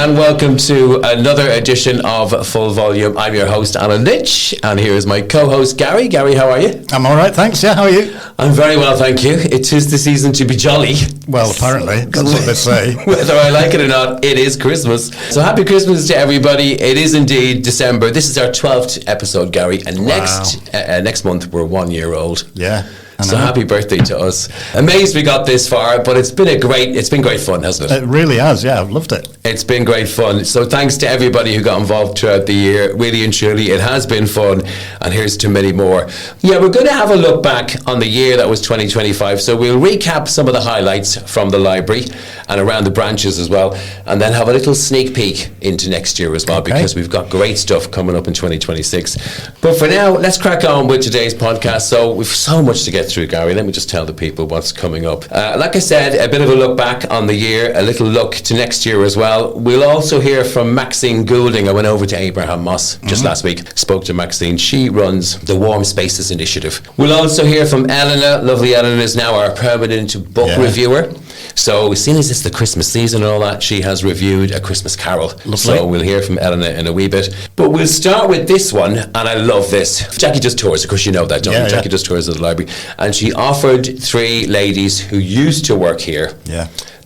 and welcome to another edition of Full Volume. I'm your host, Alan Lynch, and here is my co-host, Gary. Gary, how are you? I'm all right, thanks. Yeah, how are you? I'm very well, thank you. It is the season to be jolly. Well, apparently, that's what they say. Whether I like it or not, it is Christmas. So happy Christmas to everybody. It is indeed December. This is our 12th episode, Gary, and next month we're 1 year old. Yeah. So happy birthday to us. Amazed we got this far, but it's been great fun, hasn't it? It really has, yeah, I've loved it. It's been great fun. So thanks to everybody who got involved throughout the year. Really and truly, it has been fun. And here's to many more. Yeah, we're going to have a look back on the year that was 2025. So we'll recap some of the highlights from the library and around the branches as well. And then have a little sneak peek into next year as well, because we've got great stuff coming up in 2026. But for now, let's crack on with today's podcast. So we've so much to get through, Gary. Let me just tell the people what's coming up. Like I said, a bit of a look back on the year, a little look to next year as well. We'll also hear from Maxine Goulding. I went over to Abraham Moss just last week, spoke to Maxine. She runs the Warm Spaces Initiative. We'll also hear from Eleanor. Lovely Eleanor is now our permanent book reviewer. So seeing as it's the Christmas season and all that, she has reviewed A Christmas Carol. Lovely. So we'll hear from Eleanor in a wee bit. But we'll start with this one, and I love this. Jackie does tours, of course you know that, don't you? Jackie does tours at the library. And she offered 3 ladies who used to work here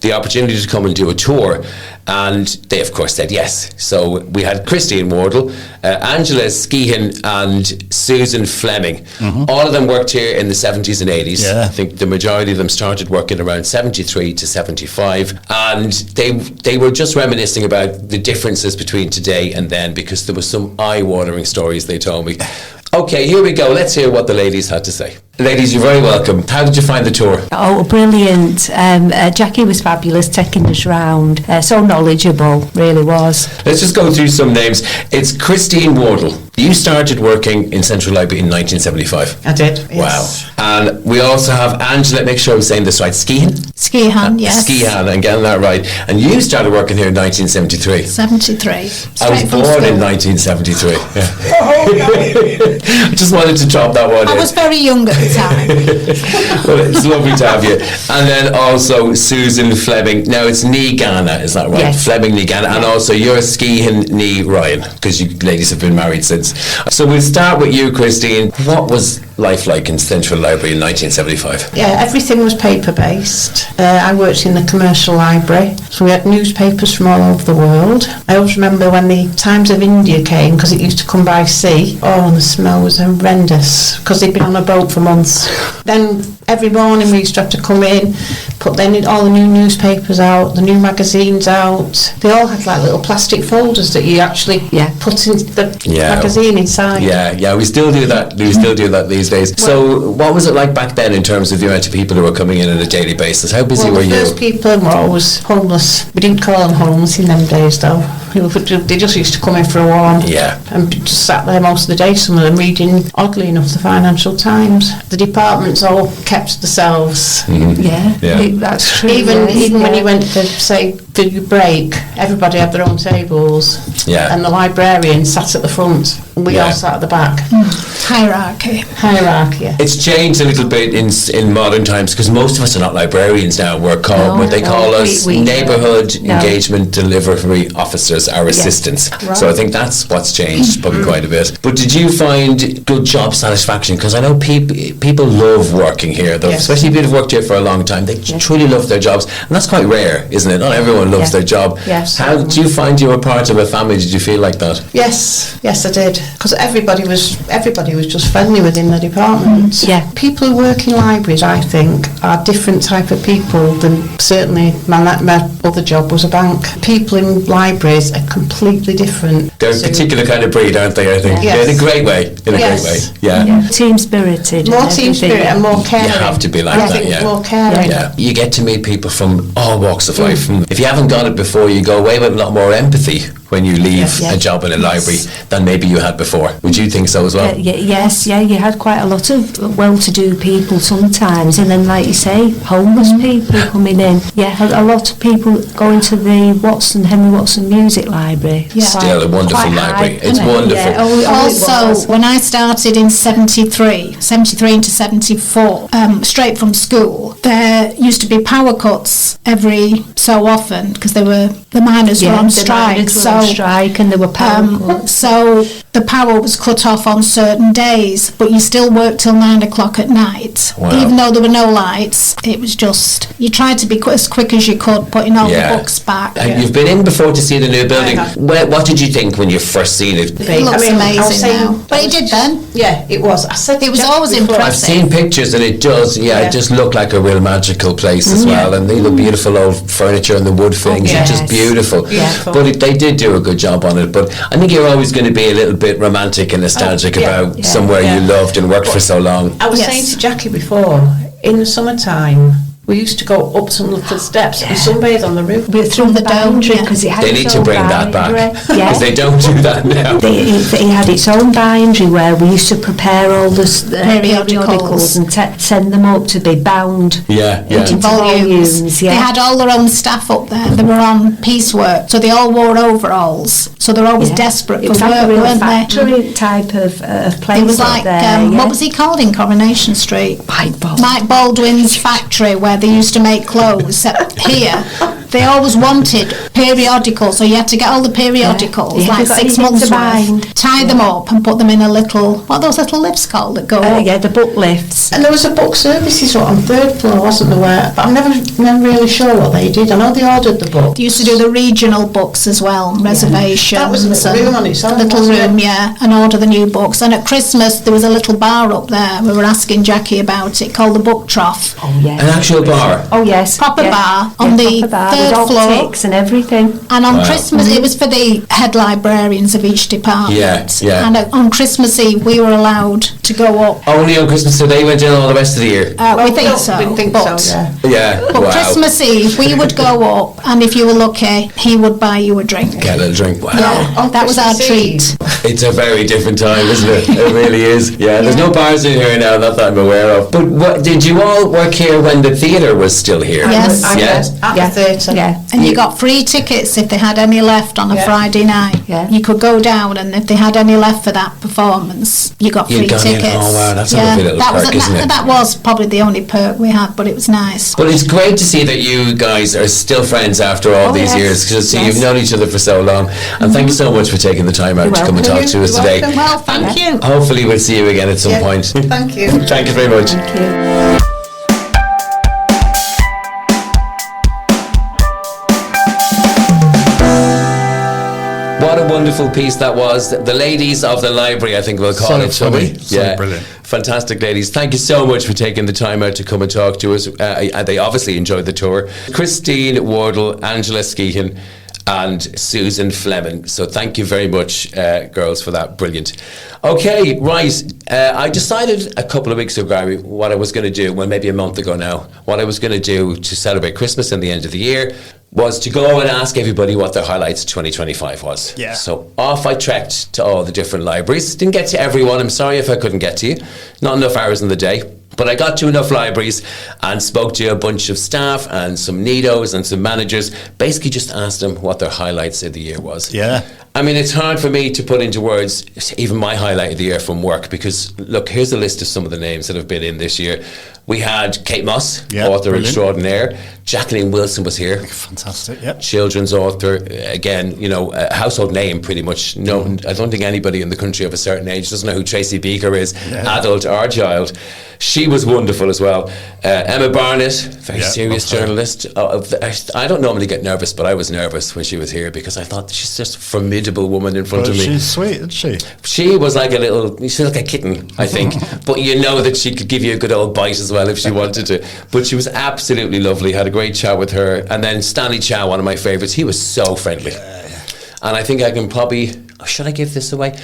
the opportunity to come and do a tour. And they, of course, said yes. So we had Christine Wardle, Angela Skehan, and Susan Fleming. All of them worked here in the 70s and 80s. Yeah. I think the majority of them started working around 73 to 75. And they were just reminiscing about the differences between today and then, because there were some eye-watering stories they told me. Okay, here we go. Let's hear what the ladies had to say. Ladies, you're very welcome. How did you find the tour? Oh, brilliant. Jackie was fabulous taking us round. So knowledgeable, really was. Let's just go through some names. It's Christine Wardle. You started working in Central Library in 1975. I did, yes. Wow. And we also have Angela, make sure I'm saying this right, Skehan? Skehan, yes. Skehan, I'm getting that right. And you started working here in 1973. 73. I was born in 1973. I just wanted to drop that one in. I was very young at the time. Well, it's lovely to have you. And then also Susan Fleming. Now it's Nee Ghana, is that right? Yes. Fleming Nee Ghana. And also you're Skehan Nee Ryan, because you ladies have been married since. So we'll start with you, Christine. What was life like in Central Library in 1975? Yeah, everything was paper-based. I worked in the commercial library, so we had newspapers from all over the world. I always remember when the Times of India came, because it used to come by sea. Oh, and the smell was horrendous, because they'd been on a boat for months. Then every morning we used to have to come in, put then all the new newspapers out, the new magazines out. They all had like little plastic folders that you actually put in the magazine inside. Yeah, we still do that. We still do that these days. So what was it like back then in terms of the amount of people who were coming in on a daily basis? How busy were you? The first people were always homeless. We didn't call them homeless in them days though. They just used to come in for a warm and just sat there most of the day, some of them reading, oddly enough, the Financial Times. The departments all kept to themselves. That's true. Even when you went to, say, for your break, everybody had their own tables, and the librarian sat at the front, and we all sat at the back. Hierarchy. It's changed a little bit in modern times, because most of us are not librarians now. We're called what they call us neighbourhood engagement delivery officers, our assistants. Right. So I think that's what's changed probably quite a bit. But did you find good job satisfaction? Because I know people love working here, though, especially people who've worked here for a long time. They truly love their jobs, and that's quite rare, isn't it? Not everyone loves their job. Yes. How did you find you were part of a family? Did you feel like that? Yes, I did. Because everybody was just friendly within the department. Yeah. People who work in libraries, I think, are different type of people than certainly my other job was a bank. People in libraries are completely different. They're a particular kind of breed, aren't they? I think. Yes. In a great way. Yeah. Team spirited. More team spirit and more caring. You have to be like that. Yeah. More caring. Yeah. You get to meet people from all walks of life. If you haven't got it before, you go away with a lot more empathy when you leave Yeah. a job in a library than maybe you had before. Would you think so as well? Yes, you had quite a lot of well-to-do people sometimes, and then, like you say, homeless people coming in. Yeah, a lot of people going to the Henry Watson Music Library. Yeah. Still a wonderful Quite library. high, It's isn't it? wonderful. Yeah. Oh, it Also, was. when I started in 73 into 74, straight from school, there used to be power cuts every so often because the miners were on the strike. miners were on strike, and there were power cuts. So the power was cut off on certain days, but you still worked till 9 o'clock at night. Wow. Even though there were no lights, it was just, you tried to be as quick as you could, putting all the books back. And you've been in before to see the new building. I have. What did you think when you first seen it? It looks I was amazing saying- now. But it did then. Yeah, it was. I said It was Jack always before, I've impressive. seen pictures and it does, it just looked like a real magical place as well. And they look beautiful old furniture and the wood things. It's just yes. beautiful. Yeah. But they did do a good job on it. But I think you're always going to be a little bit romantic and nostalgic about somewhere you loved and worked for so long. I was Yes. saying to Jackie before, in the summertime, we used to go up some little steps and sunbathe on the roof. We're through the dome, boundary yeah. because it had They its need to own bring that back boundary. because they don't do that now. It had its own boundary where we used to prepare all the periodicals and send them up to be bound Yeah. into volumes. They had all their own staff up there. They were on piecework, so they all wore overalls. So they're always desperate It for was like a work, real weren't they? factory type of place. It was up like, there, what was he called in Coronation Street? Mike Mike Baldwin's factory where they used to make clothes. Except here, they always wanted periodicals, so you had to get all the periodicals, Yeah. like Have you got 6 anything months to worth, bind? tie them up and put them in a little, what are those little lifts called that go up? Yeah, the book lifts. And there was a book services on third floor, wasn't there? But I'm never really sure what they did. I know they ordered the book. They used to do the regional books as well, reservations. That was a little and room on its own, a little wasn't room, it? yeah, and order the new books. And at Christmas, there was a little bar up there. We were asking Jackie about it, called the Book Trough. Oh, yes. An actual bar. Oh, yes. Proper bar on the proper bar third with floor. optics and everything. And on Wow. Christmas, it was for the head librarians of each department. Yeah. And on Christmas Eve, we were allowed to go up. Only on Christmas, so they went in all the rest of the year. We think so. We think but, so, yeah. Yeah, But wow. Christmas Eve, we would go up, and if you were lucky, he would buy you a drink. Get a little drink. Wow. Yeah, On that was our Christmas treat. Eve. It's a very different time, isn't it? It really is. Yeah, there's no bars in here now, not that I'm aware of. But what, did you all work here when the theatre was still here? Yes. I Yeah. was at Yeah. the theatre. Yeah. And you got free tickets if they had any left on a Yeah. Friday night. Yeah. You could go down, and if they had any left for that performance, you got You'd free gone in. tickets. Oh, wow, that's a lovely little that perk, was, isn't it? That was probably the only perk we had, but it was nice. But it's great to see that you guys are still friends after all these yes. years, because Yes. you've known each other for so long. And thank you so much for taking the time out to come and talk to us You're today. welcome. Well, thank you. Hopefully we'll see you again at some Yeah. point. Thank you. Thank you very much. Thank you. What a wonderful piece that was. The ladies of the library, I think we'll call So it, shall we? funny, so brilliant. Fantastic ladies. Thank you so much for taking the time out to come and talk to us. They obviously enjoyed the tour. Christine Wardle, Angela Skeehan and Susan Fleming. So thank you very much, girls, for that. Brilliant. Okay, right. I decided a couple of weeks ago what I was going to do, well, maybe a month ago now, what I was going to do to celebrate Christmas and the end of the year was to go and ask everybody what their highlights 2025 was. Yeah. So off I trekked to all the different libraries. Didn't get to everyone. I'm sorry if I couldn't get to you. Not enough hours in the day. But I got to enough libraries and spoke to a bunch of staff and some neatos and some managers. Basically just asked them what their highlights of the year was. Yeah. I mean, it's hard for me to put into words even my highlight of the year from work, because look, here's a list of some of the names that have been in this year. We had Kate Moss, Yeah, author brilliant. extraordinaire. Jacqueline Wilson was here, Fantastic. Yep. children's author, again, you know, a household name pretty much. No, I don't think anybody in the country of a certain age doesn't know who Tracy Beaker is, adult or child. She was wonderful as well. Emma Barnett, very Yeah, serious okay. journalist. I don't normally get nervous, but I was nervous when she was here because I thought she's just a formidable woman in front Well, of me. she's sweet, isn't she? She was like she's like a kitten, I think. But you know that she could give you a good old bite as well if she wanted to. But she was absolutely lovely. Had a great chat with her. And then Stanley Chow, one of my favourites, he was so friendly. And I think I can probably, should I give this away?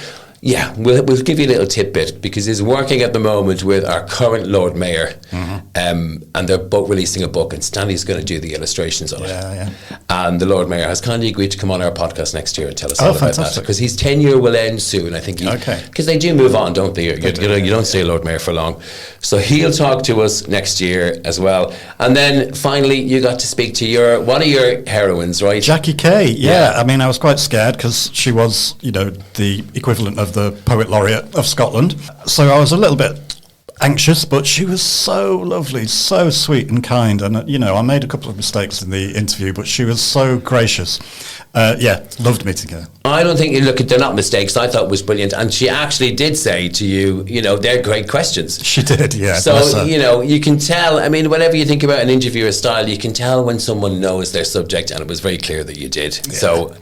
Yeah, we'll give you a little tidbit because he's working at the moment with our current Lord Mayor, and they're both releasing a book, and Stanley's going to do the illustrations on it. And the Lord Mayor has kindly agreed to come on our podcast next year and tell us all about that, because his tenure will end soon. I think because they do move on, don't they? You don't stay Lord Mayor for long, so he'll talk to us next year as well. And then finally, you got to speak to one of your heroines, right? Jackie Kay. Yeah, I mean, I was quite scared because she was, the equivalent of the Poet Laureate of Scotland. So I was a little bit anxious, but she was so lovely, so sweet and kind. And, I made a couple of mistakes in the interview, but she was so gracious. Loved meeting her. I don't think, they're not mistakes. I thought it was brilliant. And she actually did say to you, they're great questions. She did, yeah. So, you can tell, I mean, whenever you think about an interviewer's style, you can tell when someone knows their subject, and it was very clear that you did. Yeah. So,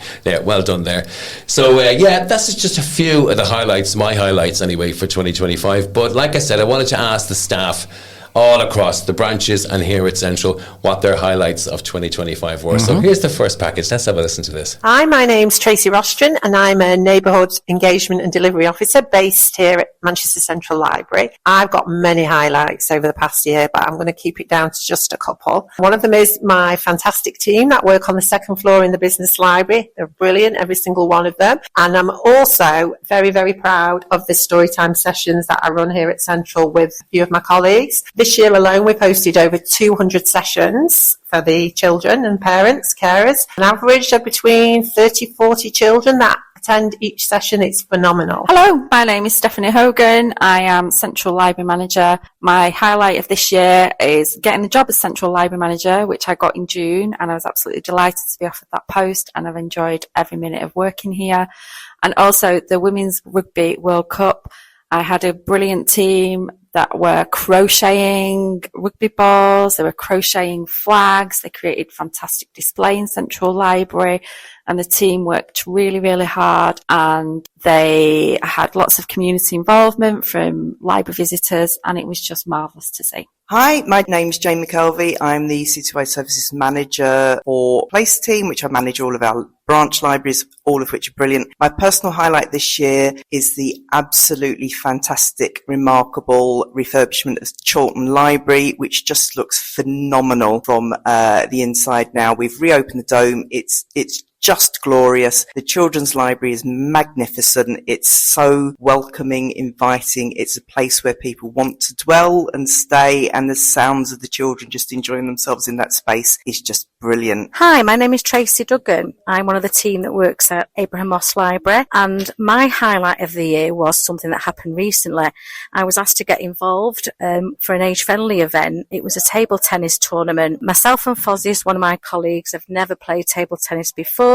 well done there. So, that's just a few of the highlights, my highlights anyway, for 2025. But like I said, I wanted to ask the staff all across the branches and here at Central what their highlights of 2025 were. So here's the first package. Let's have a listen to this. Hi, my name's Tracy Rostron and I'm a Neighbourhood Engagement and Delivery Officer based here at Manchester Central Library. I've got many highlights over the past year, but I'm going to keep it down to just a couple. One of them is my fantastic team that work on the second floor in the business library. They're brilliant, every single one of them. And I'm also very, very proud of the storytime sessions that I run here at Central with a few of my colleagues. This year alone, we've hosted over 200 sessions for the children and parents, carers. An average of between 30-40 children that attend each session. It's phenomenal. Hello, my name is Stephanie Hogan. I am Central Library Manager. My highlight of this year is getting the job as Central Library Manager, which I got in June, and I was absolutely delighted to be offered that post, and I've enjoyed every minute of working here. And also the Women's Rugby World Cup. I had a brilliant team that were crocheting rugby balls, they were crocheting flags, they created fantastic display in Central Library, and the team worked really, really hard, and they had lots of community involvement from library visitors, and it was just marvellous to see. Hi, my name's Jane McKelvey. I'm the Citywide Services Manager for Place Team, which I manage all of our branch libraries, all of which are brilliant. My personal highlight this year is the absolutely fantastic, remarkable refurbishment of Chorlton Library, which just looks phenomenal from the inside now. We've reopened the dome. It's just glorious. The children's library is magnificent. It's so welcoming, inviting. It's a place where people want to dwell and stay, and the sounds of the children just enjoying themselves in that space is just brilliant. Hi, my name is Tracy Duggan. I'm one of the team that works at Abraham Moss Library, and my highlight of the year was something that happened recently. I was asked to get involved for an age-friendly event. It was a table tennis tournament. Myself and Fozzies, one of my colleagues, have never played table tennis before,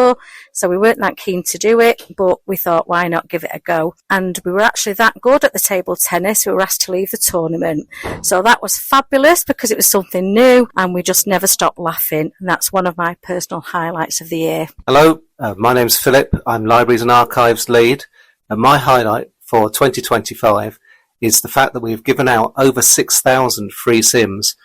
so we weren't that keen to do it, but we thought, why not give it a go? And we were actually that good at the table tennis, we were asked to leave the tournament. So that was fabulous because it was something new, and we just never stopped laughing, and that's one of my personal highlights of the year. Hello, my name's Philip. I'm Libraries and Archives Lead, and my highlight for 2025 is the fact that we've given out over 6,000 free SIMs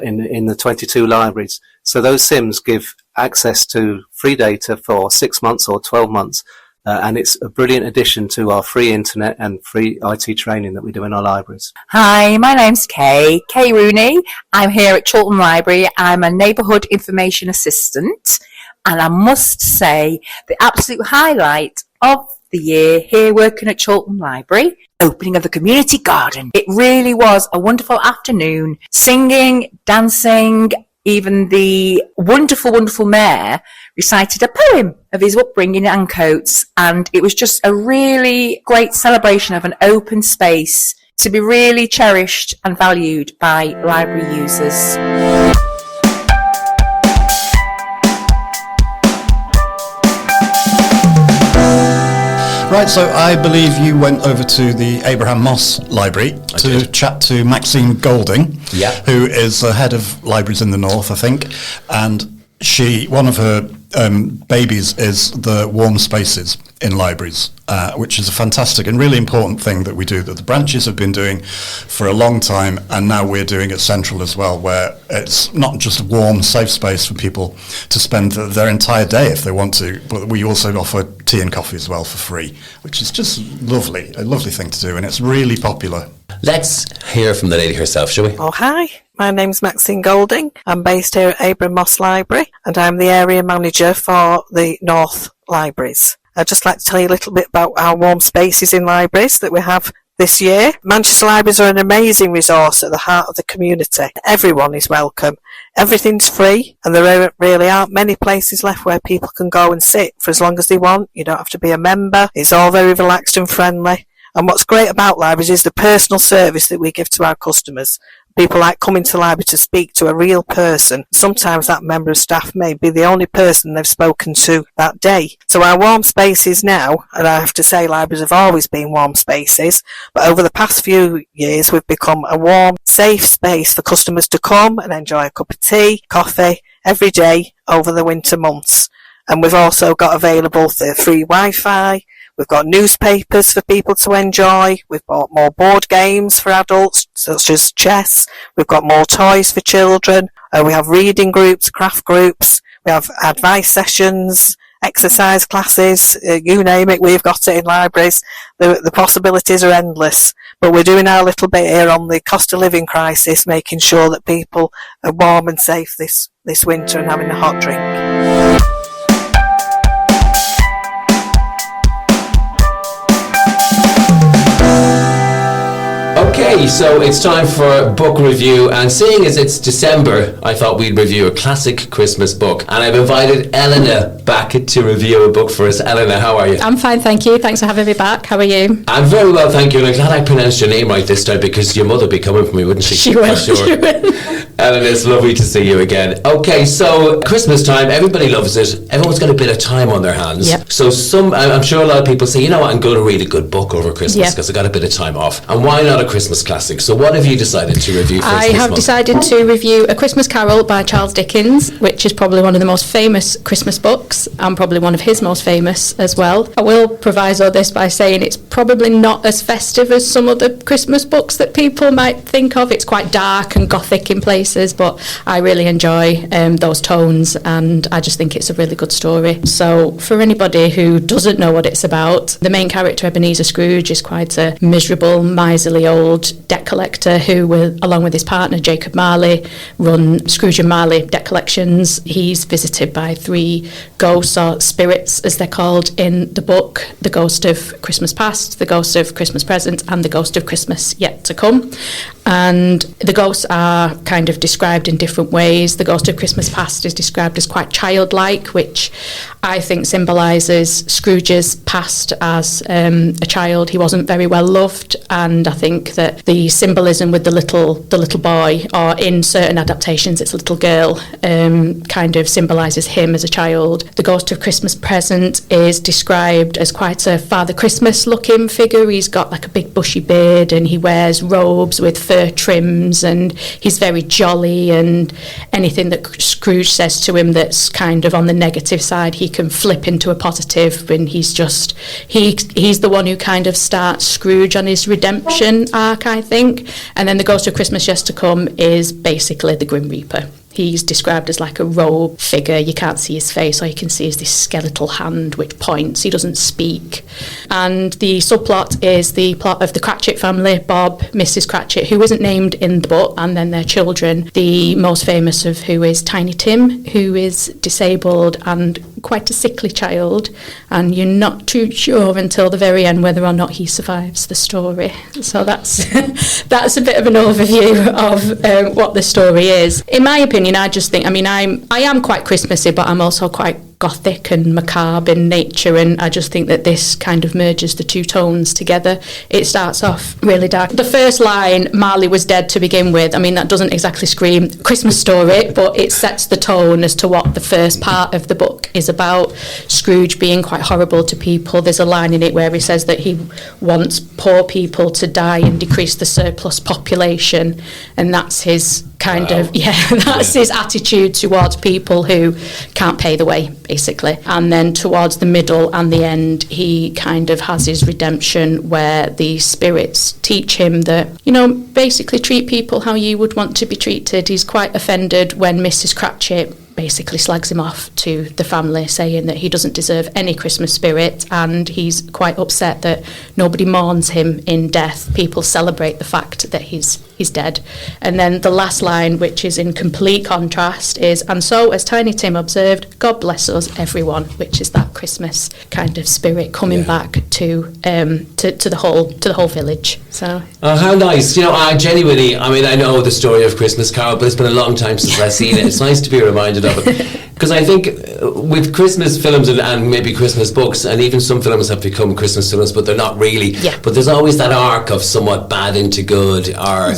in the 22 libraries. So those SIMs give access to free data for 6 months or 12 months. And it's a brilliant addition to our free internet and free IT training that we do in our libraries. Hi, my name's Kay Rooney. I'm here at Chorlton Library. I'm a neighbourhood information assistant. And I must say the absolute highlight of the year here working at Chorlton Library, opening of the community garden. It really was a wonderful afternoon, singing, dancing. Even the wonderful, wonderful mayor recited a poem of his upbringing in Ancoats, and it was just a really great celebration of an open space to be really cherished and valued by library users. Right, so I believe you went over to the Abraham Moss Library to chat to Maxine Golding, who is the head of libraries in the north, I think, and one of her babies is the warm spaces, in libraries, which is a fantastic and really important thing that we do, that the branches have been doing for a long time, and now we're doing at Central as well, where it's not just a warm, safe space for people to spend their entire day if they want to, but we also offer tea and coffee as well for free, which is just lovely, a lovely thing to do, and it's really popular. Let's hear from the lady herself, shall we? Oh, hi. My name's Maxine Golding. I'm based here at Abraham Moss Library, and I'm the area manager for the North Libraries. I'd just like to tell you a little bit about our warm spaces in libraries that we have this year. Manchester Libraries are an amazing resource at the heart of the community. Everyone is welcome. Everything's free, and there really aren't many places left where people can go and sit for as long as they want. You don't have to be a member. It's all very relaxed and friendly. And what's great about libraries is the personal service that we give to our customers. People like coming to the library to speak to a real person. Sometimes that member of staff may be the only person they've spoken to that day. So our warm spaces now, and I have to say libraries have always been warm spaces, but over the past few years we've become a warm, safe space for customers to come and enjoy a cup of tea, coffee, every day over the winter months. And we've also got available the free Wi-Fi. We've got newspapers for people to enjoy. We've bought more board games for adults, such as chess. We've got more toys for children. We have reading groups, craft groups. We have advice sessions, exercise classes. You name it, we've got it in libraries. The possibilities are endless. But we're doing our little bit here on the cost of living crisis, making sure that people are warm and safe this winter and having a hot drink. Okay, so it's time for book review, and seeing as it's December, I thought we'd review a classic Christmas book, and I've invited Eleanor back to review a book for us. Eleanor, how are you? I'm fine, thank you. Thanks for having me back. How are you? I'm very well, thank you, and I'm glad I pronounced your name right this time, because your mother would be coming for me, wouldn't she? She will. Sure. She will. Eleanor, it's lovely to see you again. Okay, so Christmas time, everybody loves it. Everyone's got a bit of time on their hands. Yep. So I'm sure a lot of people say, you know what, I'm going to read a good book over Christmas because I got a bit of time off. And why not a Christmas classic? So what have you decided to review for us I this have month? decided to review A Christmas Carol by Charles Dickens, which is probably one of the most famous Christmas books, and probably one of his most famous as well. I will proviso this by saying it's probably not as festive as some of the Christmas books that people might think of. It's quite dark and gothic in places, but I really enjoy those tones, and I just think it's a really good story. So for anybody who doesn't know what it's about, the main character, Ebenezer Scrooge, is quite a miserable, miserly old debt collector who, along with his partner Jacob Marley, run Scrooge and Marley debt collections. He's visited by three ghosts, or spirits as they're called in the book: the ghost of Christmas past, the ghost of Christmas present, and the ghost of Christmas yet to come. And the ghosts are kind of described in different ways. The ghost of Christmas past is described as quite childlike, which I think symbolises Scrooge's past as a child. He wasn't very well loved, and I think that the symbolism with the little boy, or in certain adaptations it's a little girl, kind of symbolises him as a child. The ghost of Christmas present is described as quite a Father Christmas looking figure. He's got like a big bushy beard, and he wears robes with fur trims, and he's very jolly, and anything that Scrooge says to him that's kind of on the negative side, he can flip into a positive, and he's the one who kind of starts Scrooge on his redemption arc, I think. And then the ghost of Christmas yet to come is basically the Grim Reaper. He's described as like a robe figure. You can't see his face. All you can see is this skeletal hand which points. He doesn't speak. And the subplot is the plot of the Cratchit family, Bob, Mrs. Cratchit, who isn't named in the book, and then their children, the most famous of who is Tiny Tim, who is disabled and quite a sickly child, and you're not too sure until the very end whether or not he survives the story. So that's that's a bit of an overview of what the story is. In my opinion, I just think, I am quite Christmassy, but I'm also quite gothic and macabre in nature, and I just think that this kind of merges the two tones together. It starts off really dark. The first line, Marley was dead to begin with, that doesn't exactly scream Christmas story, but it sets the tone as to what the first part of the book is about. Scrooge being quite horrible to people. There's a line in it where he says that he wants poor people to die and decrease the surplus population, and that's his kind of, that's his attitude towards people who can't pay the way, basically. And then towards the middle and the end, he kind of has his redemption where the spirits teach him that, basically treat people how you would want to be treated. He's quite offended when Mrs. Cratchit basically slags him off to the family, saying that he doesn't deserve any Christmas spirit, and he's quite upset that nobody mourns him in death. People celebrate the fact that he's dead. And then the last line, which is in complete contrast, is, "And so, as Tiny Tim observed, God bless us, everyone," which is that Christmas kind of spirit coming back to the whole village. So, how nice! I genuinely, I know the story of Christmas Carol, but it's been a long time since I've seen it. It's nice to be reminded of it, because I think with Christmas films and maybe Christmas books, and even some films have become Christmas films, but they're not really. Yeah. But there's always that arc of somewhat bad into good, or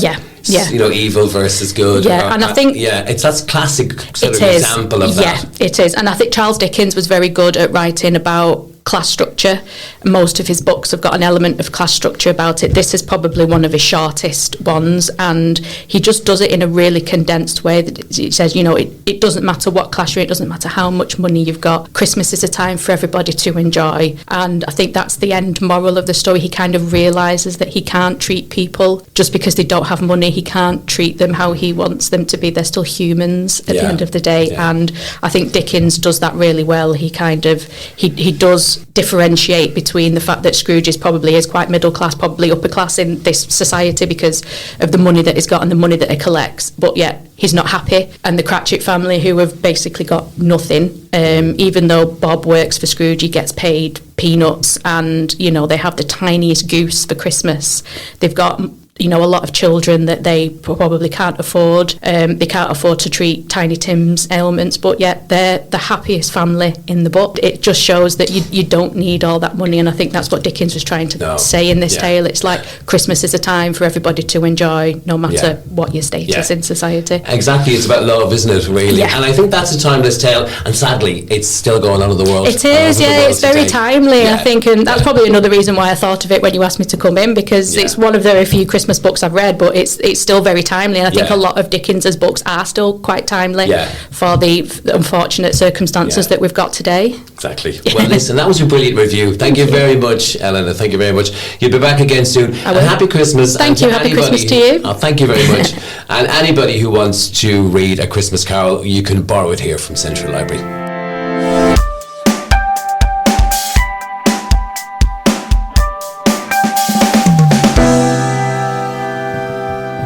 evil versus good. Yeah, and I think that's classic sort of example of that. Yeah, it is, and I think Charles Dickens was very good at writing about class structure. Most of his books have got an element of class structure about it. This is probably one of his shortest ones, and he just does it in a really condensed way. That he says, it doesn't matter what class you're in, it doesn't matter how much money you've got. Christmas is a time for everybody to enjoy, and I think that's the end moral of the story. He kind of realises that he can't treat people just because they don't have money. He can't treat them how he wants them to be. They're still humans at the end of the day, and I think Dickens does that really well. He kind of he does differentiate between the fact that Scrooge is quite middle class, probably upper class in this society because of the money that he's got and the money that he collects, but yet he's not happy. And the Cratchit family, who have basically got nothing, even though Bob works for Scrooge, he gets paid peanuts, and they have the tiniest goose for Christmas. They've got a lot of children that they probably can't afford. They can't afford to treat Tiny Tim's ailments, but yet they're the happiest family in the book. It just shows that you don't need all that money, and I think that's what Dickens was trying to say in this tale. It's like Christmas is a time for everybody to enjoy, no matter what your status in society. Exactly, it's about love, isn't it, really? Yeah. And I think that's a timeless tale, and sadly, it's still going on in the world. It is, it's very timely, I think, and that's probably another reason why I thought of it when you asked me to come in, because it's one of the very few Christmas books I've read, but it's still very timely, and I think a lot of Dickens's books are still quite timely for the unfortunate circumstances that we've got today. Exactly. Well, listen, that was a brilliant review. Thank you very much, Eleanor. Thank you very much. You'll be back again soon. And happy Christmas. Thank you. Happy Christmas to you. Thank you very much. And anybody who wants to read A Christmas Carol, you can borrow it here from Central Library.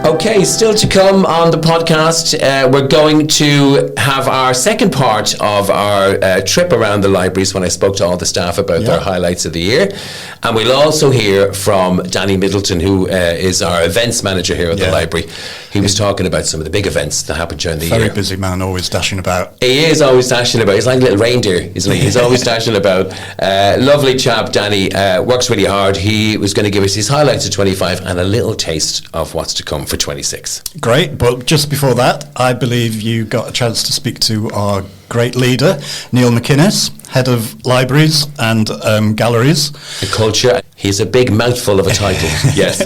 Okay, still to come on the podcast, we're going to have our second part of our trip around the libraries when I spoke to all the staff about their highlights of the year. And we'll also hear from Danny Middleton, who is our events manager here at the library. He was talking about some of the big events that happened during the year. Very busy man, always dashing about. He is always dashing about. He's like a little reindeer, isn't he? He's always dashing about. Lovely chap, Danny, works really hard. He was going to give us his highlights of 25 and a little taste of what's to come for 26. Great, but just before that, I believe you got a chance to speak to our great leader, Neil McInnes, head of libraries and galleries. The culture. He's a big mouthful of a title. Yes.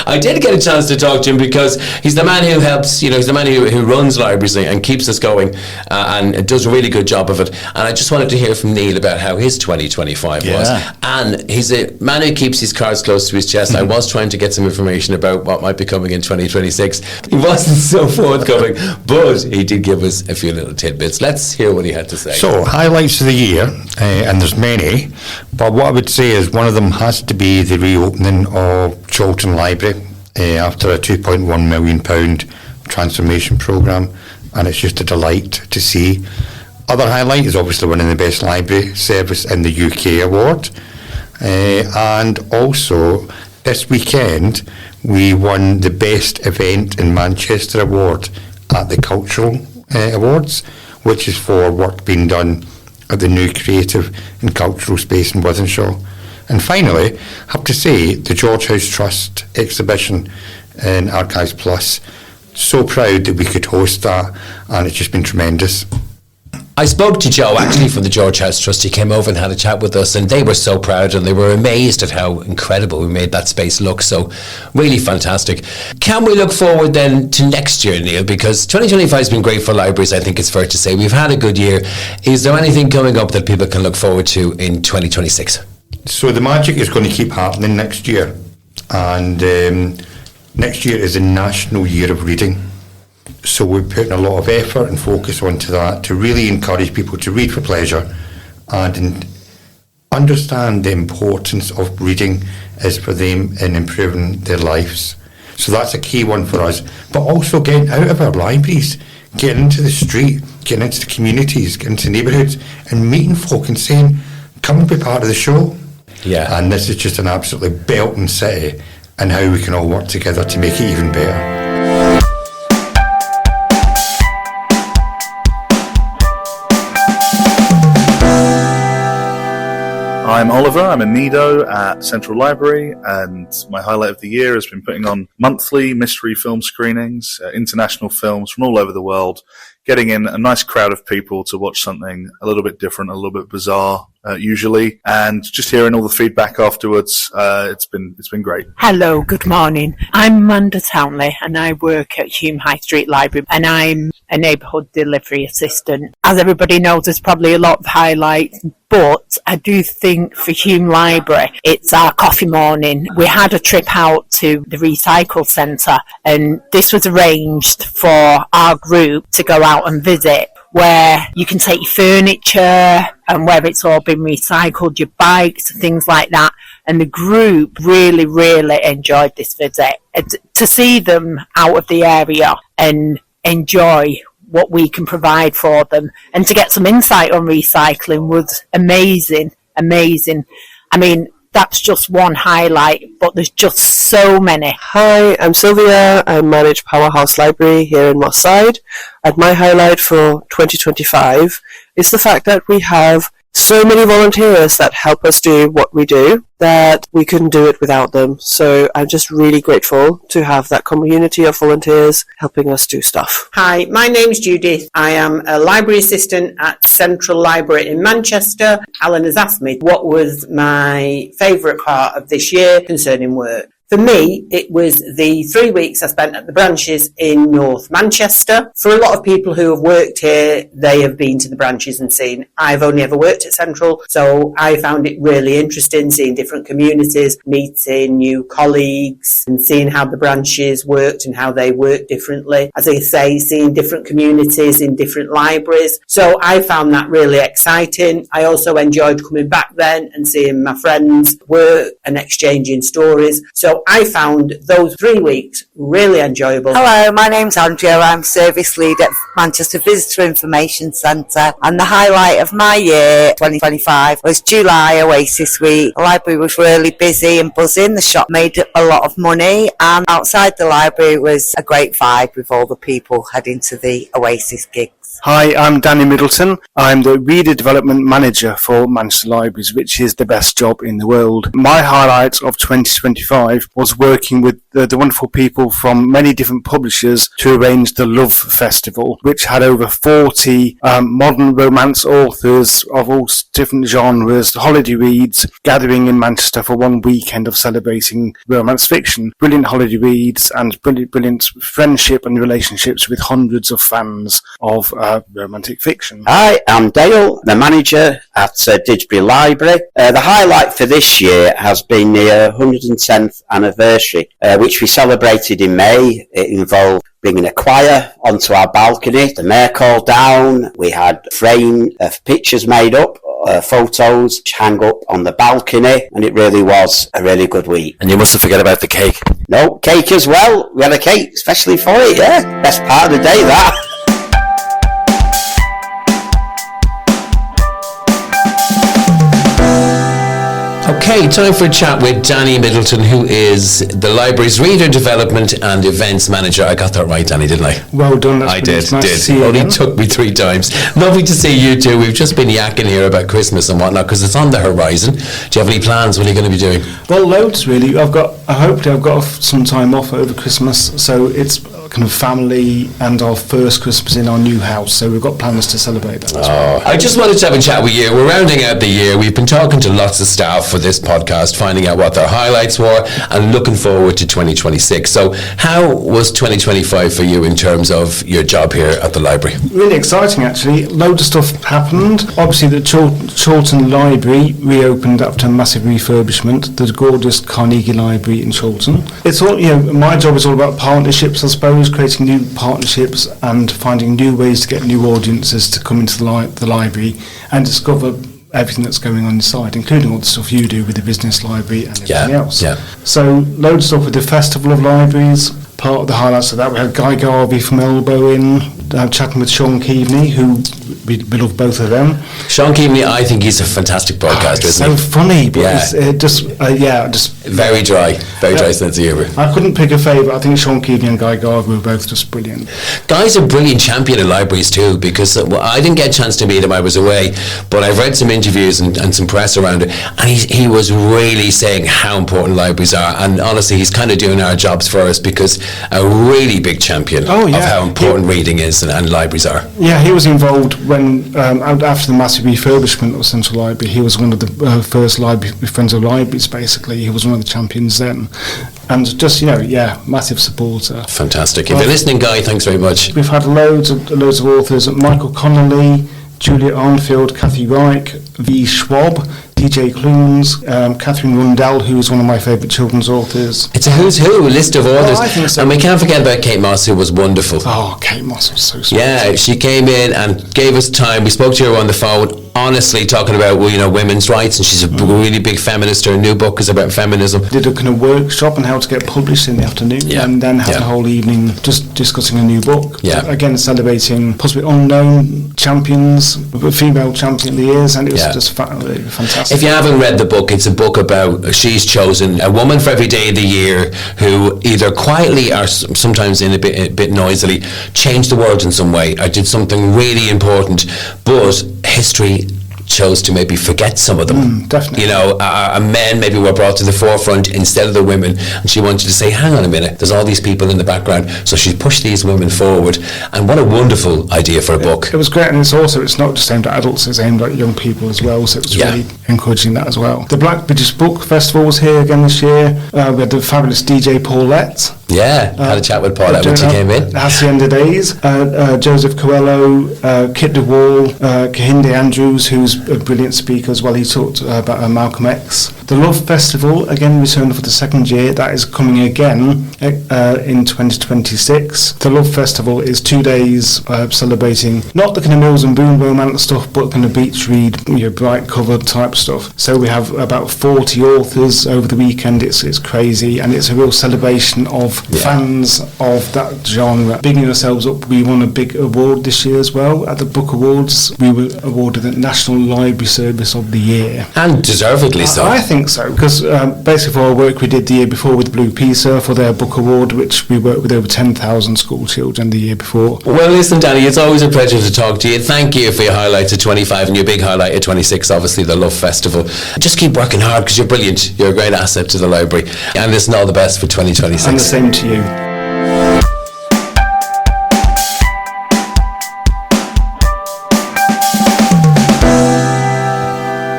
I did get a chance to talk to him because he's the man who helps, he's the man who runs libraries and keeps us going and does a really good job of it. And I just wanted to hear from Neil about how his 2025 was. And he's a man who keeps his cards close to his chest. I was trying to get some information about what might be coming in 2026. He wasn't so forthcoming, but he did give us a few little tidbits. Let's hear what he had to say. So, highlights of the year, and there's many, but what I would say is one of them has to be the reopening of Chiltern Library after a £2.1 million transformation programme, and it's just a delight to see. Other highlight is obviously winning the Best Library Service in the UK award, and also this weekend we won the Best Event in Manchester award at the Cultural Awards, which is for work being done at the new creative and cultural space in Wythenshawe. And finally, I have to say, the George House Trust exhibition in Archives Plus, so proud that we could host that, and it's just been tremendous. I spoke to Joe actually from the George House Trust. He came over and had a chat with us, and they were so proud and they were amazed at how incredible we made that space look. So really fantastic. Can we look forward then to next year, Neil? Because 2025 has been great for libraries, I think it's fair to say. We've had a good year. Is there anything coming up that people can look forward to in 2026? So the magic is going to keep happening next year. And next year is a national year of reading. So we're putting a lot of effort and focus onto that to really encourage people to read for pleasure and understand the importance of reading is for them in improving their lives. So that's a key one for us. But also getting out of our libraries, getting into the street, getting into the communities, getting into neighbourhoods and meeting folk and saying, come and be part of the show. Yeah. And this is just an absolutely belting city and how we can all work together to make it even better. I'm Oliver, I'm a Nido at Central Library, and my highlight of the year has been putting on monthly mystery film screenings, international films from all over the world, getting in a nice crowd of people to watch something a little bit different, a little bit bizarre, usually, and just hearing all the feedback afterwards. It's been great. Hello, good morning. I'm Amanda Townley and I work at Hume High Street Library and I'm a neighbourhood delivery assistant. As everybody knows, there's probably a lot of highlights, but I do think for Hume Library, it's our coffee morning. We had a trip out to the recycle centre and this was arranged for our group to go out and visit, where you can take your furniture and where it's all been recycled, your bikes and things like that. And the group really, really enjoyed this visit. To see them out of the area and enjoy what we can provide for them and to get some insight on recycling was amazing. I mean, that's just one highlight, but there's just so many. Hi, I'm Sylvia. I manage Powerhouse Library here in Moss Side, and my highlight for 2025 is the fact that we have so many volunteers that help us do what we do that we couldn't do it without them. So I'm just really grateful to have that community of volunteers helping us do stuff. Hi, my name's Judith. I am a library assistant at Central Library in Manchester. Alan has asked me what was my favourite part of this year concerning work. For me, it was the 3 weeks I spent at the branches in North Manchester. For a lot of people who have worked here, they have been to the branches and seen. I've only ever worked at Central, so I found it really interesting seeing different communities, meeting new colleagues and seeing how the branches worked and how they work differently. As I say, seeing different communities in different libraries. So I found that really exciting. I also enjoyed coming back then and seeing my friends work and exchanging stories. So I found those 3 weeks really enjoyable. Hello, my name's Andrea. I'm service lead at Manchester Visitor Information Centre, and the highlight of my year 2025 was July Oasis Week. The library was really busy and buzzing. The shop made a lot of money, and outside the library was a great vibe with all the people heading to the Oasis gigs. Hi, I'm Danny Middleton. I'm the Reader Development Manager for Manchester Libraries, which is the best job in the world. My highlight of 2025 was working with the wonderful people from many different publishers to arrange the Love Festival, which had over 40 modern romance authors of all different genres, holiday reads, gathering in Manchester for 1 weekend of celebrating romance fiction. Brilliant holiday reads and brilliant friendship and relationships with hundreds of fans of romantic fiction. Hi, I'm Dale, the manager at Didsbury Library. The highlight for this year has been the 110th anniversary, which we celebrated in May. It involved bringing a choir onto our balcony, the mayor called down, we had frame of pictures made up, photos which hang up on the balcony, and it really was a really good week. And you mustn't forget about the cake. No, cake as well. We had a cake especially for it, yeah. Best part of the day, that. Okay, time for a chat with Danny Middleton, who is the library's Reader Development and Events Manager. I got that right, Danny, didn't I? Well done. I did. Nice to see you Only again. took me 3 times. Lovely to see you too. We've just been yakking here about Christmas and whatnot because it's on the horizon. Do you have any plans? What are you going to be doing? Well, loads really. Hopefully I've got some time off over Christmas, so it's kind of family and our first Christmas in our new house. So we've got plans to celebrate that as well. I just wanted to have a chat with you. We're rounding out the year. We've been talking to lots of staff for this podcast, finding out what their highlights were and looking forward to 2026. So how was 2025 for you in terms of your job here at the library? Really exciting, actually. Loads of stuff happened. Obviously, the Chorlton Library reopened after a massive refurbishment. The gorgeous Carnegie Library in Chorlton. It's all, my job is all about partnerships, I suppose, creating new partnerships and finding new ways to get new audiences to come into the library and discover everything that's going on inside, including all the stuff you do with the business library and everything else. Yeah. So loads of stuff with the Festival of Libraries. Part of the highlights of that, we had Guy Garvey from Elbow in, chatting with Sean Keaveney, who we love both of them. Sean Keaveney, I think he's a fantastic broadcaster, isn't he? So funny, but it's just very dry sense of humour. I couldn't pick a favourite. I think Sean Keaveney and Guy Garvey were both just brilliant. Guy's a brilliant champion of libraries too, because I didn't get a chance to meet him, I was away, but I've read some interviews and some press around it, and he was really saying how important libraries are, and honestly he's kind of doing our jobs for us, because a really big champion of how important reading is and libraries are. Yeah, he was involved when after the massive refurbishment of Central Library. He was one of the first library friends of libraries, basically. He was one of the champions then, and just massive supporter. Fantastic. If you're listening, Guy, thanks very much. We've had loads of authors: Michael Connolly, Julia Arnfield, Kathy Reich, V. Schwab, DJ Clunes, Catherine Rundell, who is one of my favourite children's authors. It's a who's who, a list of authors. I think so. And we can't forget about Kate Moss, who was wonderful. Oh, Kate Moss was so sweet. Yeah, she came in and gave us time. We spoke to her on the phone, honestly talking about women's rights, and she's a really big feminist. Her new book is about feminism. Did a kind of workshop on how to get published in the afternoon, and then had a whole evening just discussing a new book. Yeah. Again, celebrating possibly unknown champions, female champion of the years, and it was just fantastic. If you haven't read the book, it's a book about, she's chosen a woman for every day of the year who either quietly or sometimes in a bit noisily changed the world in some way, or did something really important, but history chose to maybe forget some of them. Definitely. Men maybe were brought to the forefront instead of the women, and she wanted to say, hang on a minute, there's all these people in the background, so she pushed these women forward, and what a wonderful idea for a book. It was great, and it's not just aimed at adults, it's aimed at young people as well, so it was really encouraging that as well. The Black British Book Festival was here again this year. We had the fabulous DJ Paulette. Yeah, had a chat with Paulette when she came in. Hacienda Days, Joseph Coelho, Kit DeWall, Kahinde Andrews, who's a brilliant speaker as well. He talked about Malcolm X. The Love Festival, again returned for the second year. That is coming again in 2026. The Love Festival is 2 days celebrating not the kind of Mills and Boon romance stuff, but kind of beach read, bright covered type stuff. So we have about 40 authors over the weekend. It's crazy, and it's a real celebration of fans of that genre. Bigging ourselves up, we won a big award this year as well. At the Book Awards, we were awarded the National Library Service of the Year. And deservedly so. I think so, because basically for our work we did the year before with Blue Pisa for their book award, which we worked with over 10,000 school children the year before. Well, listen, Danny, it's always a pleasure to talk to you. Thank you for your highlights of 25 and your big highlight of 26, obviously the Love Festival. Just keep working hard, because you're brilliant. You're a great asset to the library. And listen, all the best for 2026. And the same to you.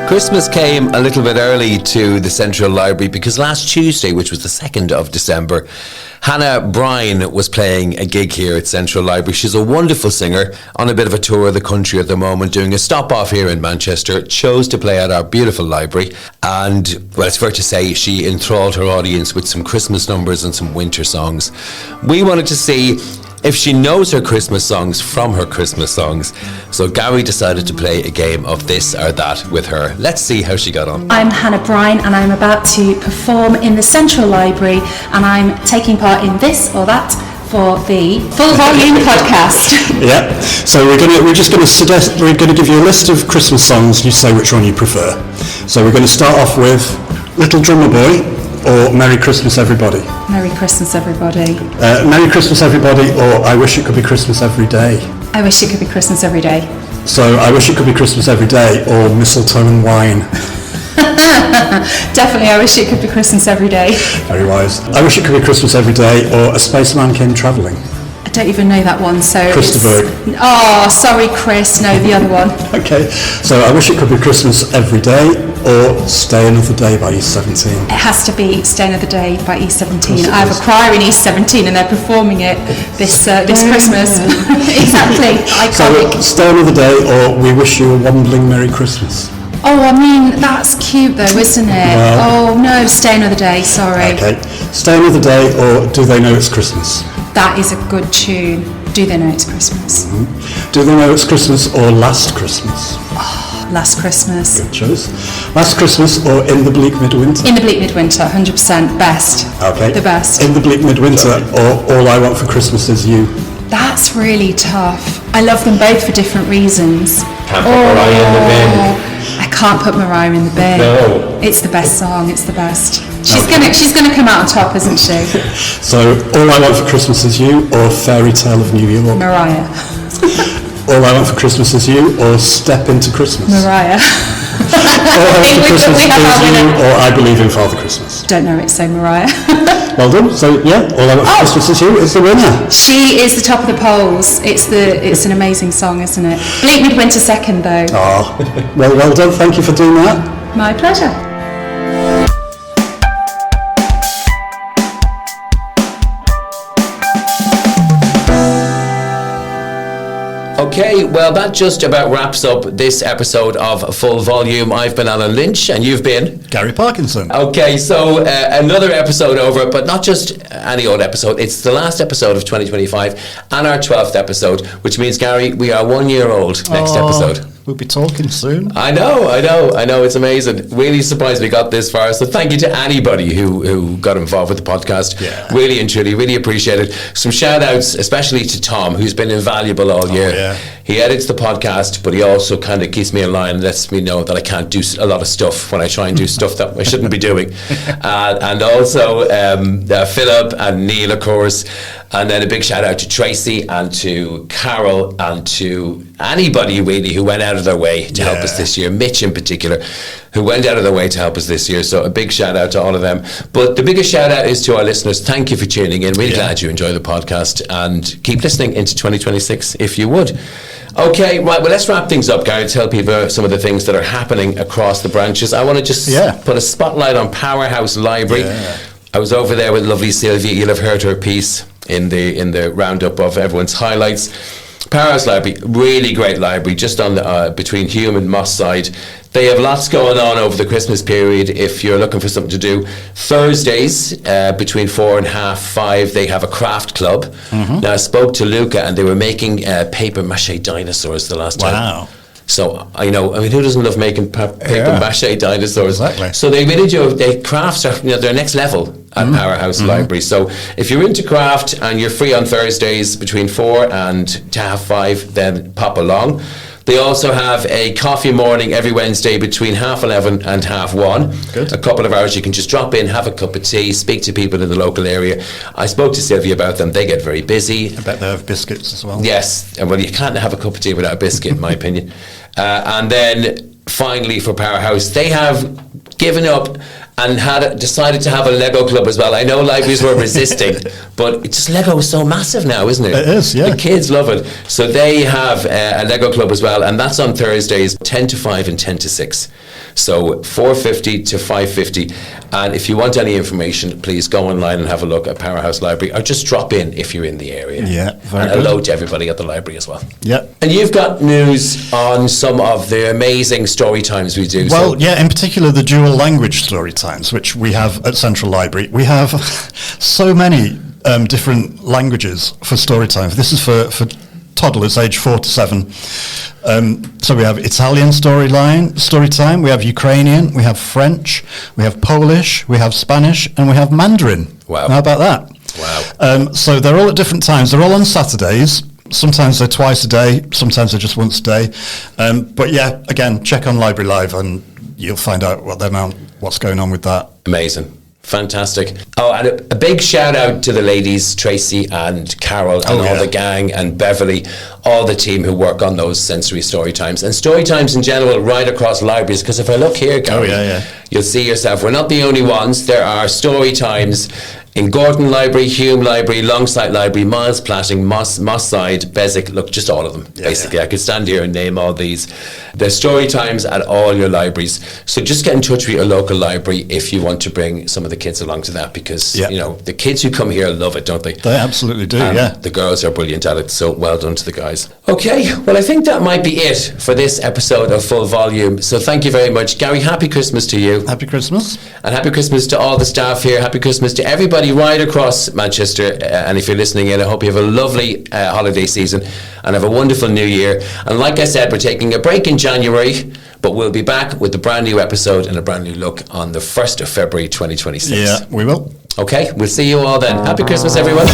Christmas came a little bit early to the Central Library, because last Tuesday, which was the 2nd of December, Hannah Bryan was playing a gig here at Central Library. She's a wonderful singer, on a bit of a tour of the country at the moment, doing a stop off here in Manchester, chose to play at our beautiful library, and, well, it's fair to say she enthralled her audience with some Christmas numbers and some winter songs. We wanted to see if she knows her Christmas songs from her Christmas songs, so Gary decided to play a game of this or that with her. Let's see how she got on. I'm Hannah Bryan, and I'm about to perform in the Central Library, and I'm taking part in this or that for the Full Volume podcast. Yeah, so we're going to give you a list of Christmas songs, and you say which one you prefer. So we're going to start off with Little Drummer Boy or Merry Christmas Everybody. Merry Christmas Everybody. Merry Christmas Everybody or I Wish It Could Be Christmas Every Day. I Wish It Could Be Christmas Every Day. So I Wish It Could Be Christmas Every Day or Mistletoe and Wine. Definitely I Wish It Could Be Christmas Every Day. Very wise. I Wish It Could Be Christmas Every Day or A Spaceman Came Travelling. I don't even know that one, so Christopher. Oh, sorry, Chris. No, the other one. Okay, so I Wish It Could Be Christmas Every Day or Stay Another Day by East 17. It has to be Stay Another Day by East 17. Of course it I have is. a choir in East 17 and they're performing it this Christmas. Exactly, iconic. So Stay Another Day or We Wish You a Wambling Merry Christmas. Oh, I mean, that's cute though, isn't it? Well- Oh, no, Stay Another Day, sorry. Okay, Stay Another Day or Do They Know It's Christmas? That is a good tune. Do they know it's Christmas? Do They Know It's Christmas or Last Christmas? Last Christmas. Good choice. Last Christmas or In the Bleak Midwinter? In the Bleak Midwinter, 100%. Best. Okay. The best. In the Bleak Midwinter or All I Want for Christmas Is You? That's really tough. I love them both for different reasons. Can't put Mariah in the bin. I can't put Mariah in the bin. No. It's the best song. It's the best. She's gonna come out on top, isn't she? So All I Want for Christmas Is You or Fairy Tale of New York? Mariah. All I Want for Christmas Is You or Step Into Christmas? Mariah. All I Want for Christmas Is You or I Believe in Father Christmas? Don't know it, so Mariah. Well done. So yeah, All I Want for Christmas Is You is the winner. She is the top of the polls. It's an amazing song, isn't it? Bleak Midwinter second though. Oh, well done. Thank you for doing that. My pleasure. Okay, well, that just about wraps up this episode of Full Volume. I've been Alan Lynch, and you've been Gary Parkinson. Okay, so another episode over, but not just any old episode. It's the last episode of 2025 and our 12th episode, which means, Gary, we are 1 year old next episode. We'll be talking soon. I know. It's amazing. Really surprised we got this far. So thank you to anybody who got involved with the podcast. Yeah. Really and truly, really appreciate it. Some shout outs, especially to Tom, who's been invaluable all year. Yeah. He edits the podcast, but he also kind of keeps me in line and lets me know that I can't do a lot of stuff when I try and do stuff that I shouldn't be doing. And also Philip and Neil, of course. And then a big shout out to Tracy and to Carol and to anybody really who went out of their way to help us this year. Mitch in particular, who went out of their way to help us this year. So a big shout out to all of them. But the biggest shout out is to our listeners. Thank you for tuning in. Really glad you enjoy the podcast and keep listening into 2026 if you would. Okay, right, well, let's wrap things up, Gary. Tell people some of the things that are happening across the branches. I want to just put a spotlight on Powerhouse Library. I was over there with lovely Sylvia. You'll have heard her piece in the roundup of everyone's highlights. Powerhouse Library, really great library, just on the between Hume and Moss side. They have lots going on over the Christmas period if you're looking for something to do. Thursdays, between 4 and 5:30, they have a craft club. Now, I spoke to Luca and they were making paper mache dinosaurs the last time. Wow. So, who doesn't love making paper mache dinosaurs? Exactly. So they crafts are their next level at Powerhouse Library. So if you're into craft and you're free on Thursdays between 4 and 5:30, then pop along. They also have a coffee morning every Wednesday between 11:30 and 1:30. Good. A couple of hours you can just drop in, have a cup of tea, speak to people in the local area. I spoke to Sylvia about them. They get very busy. I bet they have biscuits as well. Yes, and well, you can't have a cup of tea without a biscuit, in my opinion. And then finally for Powerhouse, they have given up and decided to have a Lego club as well. I know libraries were resisting, but Lego is so massive now, isn't it? It is, yeah. The kids love it. So they have a Lego club as well, and that's on Thursdays, 10 to 5 and 10 to 6. So 4:50 to 5:50. And if you want any information, please go online and have a look at Powerhouse Library, or just drop in if you're in the area. Yeah, very and good. hello to everybody at the library as well. Yeah. And you've got news on some of the amazing story times we do. Well, in particular the dual language story times, which we have at Central Library. We have so many different languages for story time. This is for toddlers aged 4 to 7. So we have Italian story time, we have Ukrainian, we have French, we have Polish, we have Spanish, and we have Mandarin. Wow. How about that? Wow. So they're all at different times. They're all on Saturdays. Sometimes they're twice a day, sometimes they're just once a day. But again, check on Library Live and you'll find out what's going on with that. Amazing. Fantastic. Oh, and a big shout out to the ladies, Tracy and Carol and all the gang and Beverly, all the team who work on those sensory story times and story times in general right across libraries. Because if I look here, Gary, you'll see yourself. We're not the only ones. There are story times in Gorton Library, Hume Library, Longsight Library, Miles Platting, Moss Side, Beswick, look, just all of them, basically. I could stand here and name all these. There's story times at all your libraries. So just get in touch with your local library if you want to bring some of the kids along to that, because, you know, the kids who come here love it, don't they? They absolutely do, The girls are brilliant at it, so well done to the guys. Okay, well, I think that might be it for this episode of Full Volume. So thank you very much. Gary, happy Christmas to you. Happy Christmas. And happy Christmas to all the staff here. Happy Christmas to everybody right across Manchester, and if you're listening in, I hope you have a lovely holiday season and have a wonderful new year. And like I said, we're taking a break in January, but we'll be back with a brand new episode and a brand new look on the 1st of February 2026. Yeah, we will. Okay, we'll see you all then. Happy Christmas, everyone.